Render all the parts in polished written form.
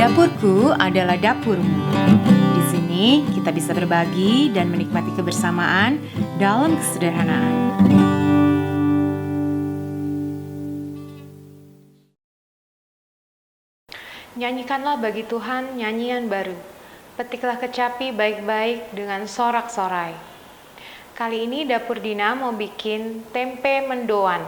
Dapurku adalah dapurmu. Di sini kita bisa berbagi dan menikmati kebersamaan dalam kesederhanaan. Nyanyikanlah bagi Tuhan nyanyian baru. Petiklah kecapi baik-baik dengan sorak-sorai. Kali ini Dapur Dina mau bikin tempe mendoan.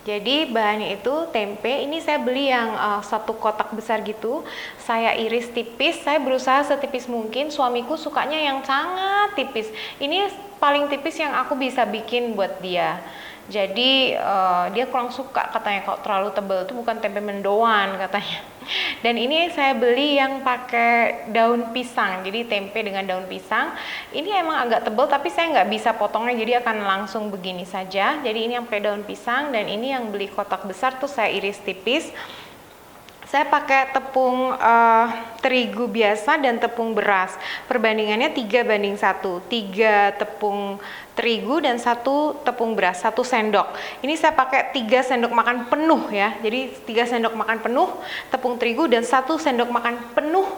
Jadi bahannya itu tempe, ini saya beli yang satu kotak besar gitu. Saya iris tipis, saya berusaha setipis mungkin. Suamiku sukanya yang sangat tipis. Ini paling tipis yang aku bisa bikin buat dia. Jadi dia kurang suka katanya kalau terlalu tebal, itu bukan tempe mendoan katanya. Dan ini saya beli yang pakai daun pisang, jadi tempe dengan daun pisang. Ini emang agak tebal tapi saya nggak bisa potongnya, jadi akan langsung begini saja. Jadi ini yang pakai daun pisang, dan ini yang beli kotak besar tuh saya iris tipis. Saya pakai tepung terigu biasa dan tepung beras. Perbandingannya 3:1. 3 tepung terigu dan 1 tepung beras, 1 sendok. Ini saya pakai 3 sendok makan penuh ya. Jadi 3 sendok makan penuh tepung terigu dan 1 sendok makan penuh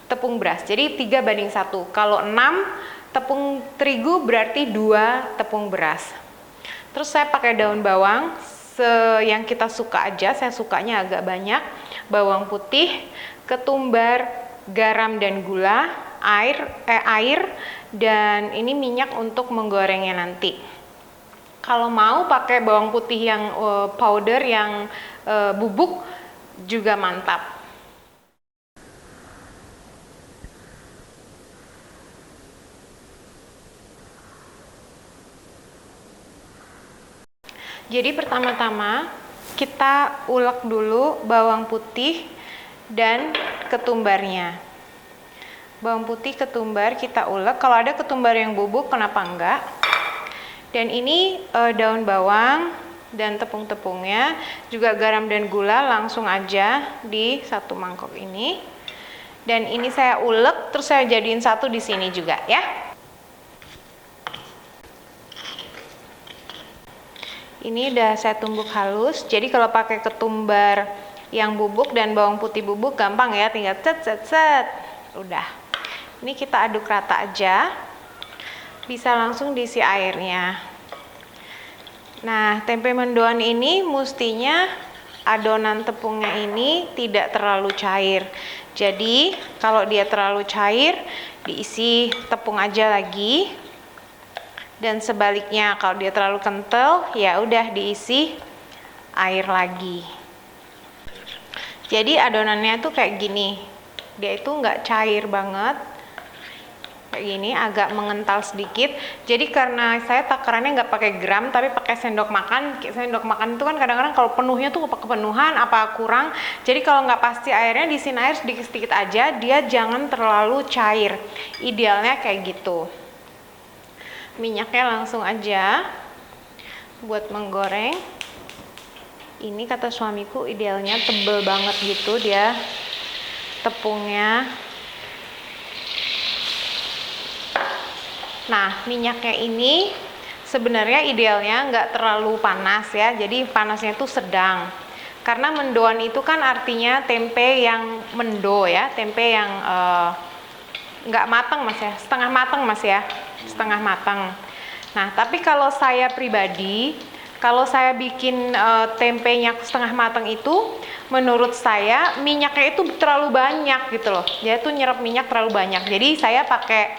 tepung beras. Jadi 3:1. Kalau 6 tepung terigu berarti 2 tepung beras. Terus saya pakai daun bawang yang kita suka aja, saya sukanya agak banyak. Bawang putih, ketumbar, garam dan gula, air, dan ini minyak untuk menggorengnya nanti. Kalau mau pakai bawang putih yang powder, yang bubuk juga mantap. Jadi pertama-tama kita ulek dulu bawang putih dan ketumbarnya. Bawang putih, ketumbar kita ulek. Kalau ada ketumbar yang bubuk, kenapa enggak? Dan ini daun bawang dan tepung-tepungnya, juga garam dan gula langsung aja di satu mangkok ini. Dan ini saya ulek, terus saya jadiin satu di sini juga ya. Ini udah saya tumbuk halus. Jadi kalau pakai ketumbar yang bubuk dan bawang putih bubuk gampang ya, tinggal cet. Udah. Ini kita aduk rata aja. Bisa langsung diisi airnya. Nah, tempe mendoan ini mestinya adonan tepungnya ini tidak terlalu cair. Jadi, kalau dia terlalu cair, diisi tepung aja lagi. Dan sebaliknya, kalau dia terlalu kental, ya udah diisi air lagi. Jadi adonannya tuh kayak gini, dia itu nggak cair banget, kayak gini, agak mengental sedikit. Jadi karena saya takarannya nggak pakai gram, tapi pakai sendok makan. Sendok makan itu kan kadang-kadang kalau penuhnya tuh kepenuhan apa kurang. Jadi kalau nggak pasti airnya, diisiin air sedikit-sedikit aja, dia jangan terlalu cair. Idealnya kayak gitu. Minyaknya langsung aja buat menggoreng. Ini kata suamiku idealnya tebel banget gitu dia tepungnya. Nah, minyaknya ini sebenarnya idealnya nggak terlalu panas ya, jadi panasnya tuh sedang. Karena mendoan itu kan artinya tempe yang mendo ya, tempe yang nggak matang mas ya, setengah matang mas ya, setengah matang. Nah, tapi kalau saya pribadi, kalau saya bikin tempenya setengah matang itu, menurut saya minyaknya itu terlalu banyak gitu loh. Dia tuh nyerap minyak terlalu banyak. Jadi saya pakai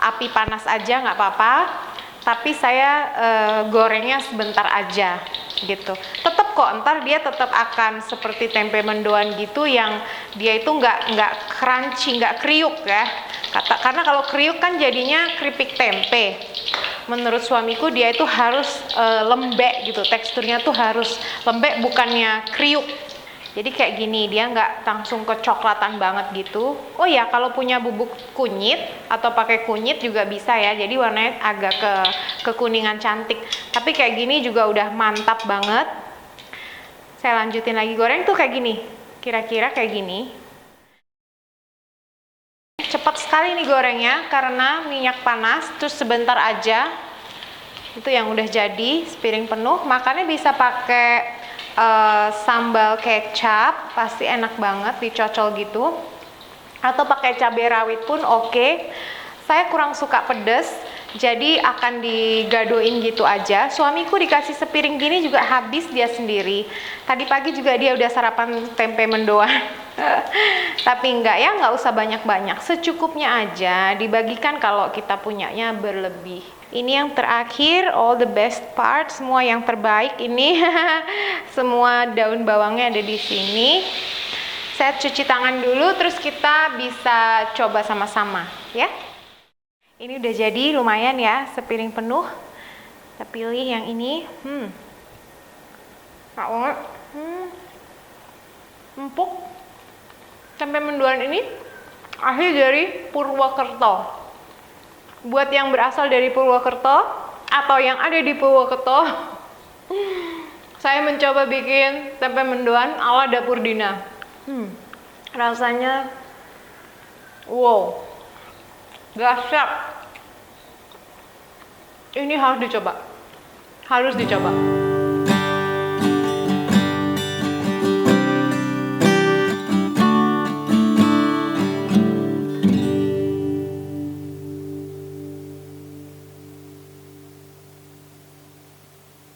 api panas aja nggak apa-apa, tapi saya gorengnya sebentar aja gitu. Tetap kok, ntar dia tetap akan seperti tempe mendoan gitu, yang dia itu nggak crunchy, nggak kriuk ya. Karena kalau kriuk kan jadinya keripik tempe. Menurut suamiku dia itu harus lembek gitu, teksturnya tuh harus lembek, bukannya kriuk. Jadi kayak gini, dia nggak langsung kecoklatan banget gitu. Oh ya, kalau punya bubuk kunyit atau pakai kunyit juga bisa ya. Jadi warnanya agak kekuningan cantik. Tapi kayak gini juga udah mantap banget. Saya lanjutin lagi goreng tuh kayak gini. Kira-kira kayak gini. Cepat sekali nih gorengnya karena minyak panas, terus sebentar aja itu yang udah jadi sepiring penuh. Makannya bisa pakai sambal kecap, pasti enak banget dicocol gitu. Atau pakai cabai rawit pun oke. Saya kurang suka pedas, jadi akan digadoin gitu aja. Suamiku dikasih sepiring gini juga habis dia sendiri. Tadi pagi juga dia udah sarapan tempe mendoan. Tapi enggak ya, nggak usah banyak-banyak. Secukupnya aja, dibagikan kalau kita punyanya berlebih. Ini yang terakhir, all the best part, semua yang terbaik ini. Semua daun bawangnya ada di sini. Saya cuci tangan dulu, terus kita bisa coba sama-sama, ya. Ini udah jadi lumayan ya, sepiring penuh. Kita pilih yang ini. Enak banget. Empuk. Tempe mendoan ini asli dari Purwokerto. Buat yang berasal dari Purwokerto atau yang ada di Purwokerto, saya mencoba bikin tempe mendoan ala Dapur Dina. Rasanya wow, dahsyat. Ini harus dicoba. Harus dicoba.